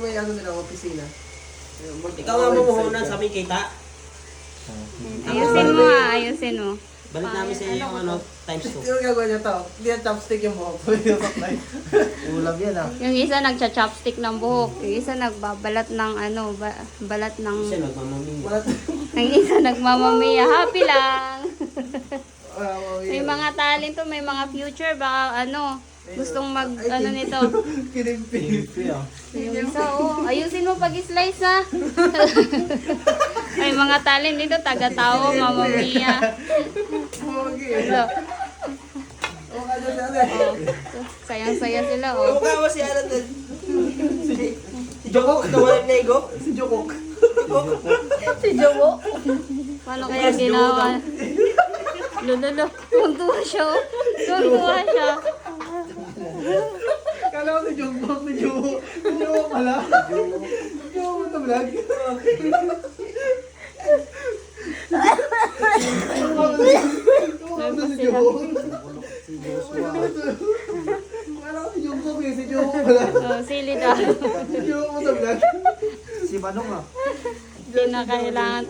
May ano nila, opisina. Ikaw nga mumuhunan sa aming kita. Ayusin mo ha, ayusin mo. Balik namin sa iyo yung times 2. Yung gagawin niya to, hindi yan chopstick yung buhok. Ulam yan ah. Yung isa nagcha-chopstick ng buhok, yung isa nagbabalat ng ano, balat ng... Siya nagmamaming. Yung isa nagmamamiya. Happy lang. May mga talento, may mga future, baka ano, gustong mag, ano nito. Kinimpi. Yung isa, oh, ayusin mo pag-slice ha. May mga talent dito, taga-tao, mamamiya. Hello. Oh, sayang-saya sila, oh. Mukha mo si Alan din. Si Jokok, nawalan na Ego. Si Jokok. Si Jowo. Paano kaya ginawa? Lulolo, tuntua siya, oh. Tuntua siya. Kala ko si Jokok, si Jokok. Si Jokok pala. Si Jokok ito vlog. Kala ko si Jokok eh, si Jokok pala. Oh, sili daw. Si Jokok ito vlog. Si Manong ah. Hindi na kailangan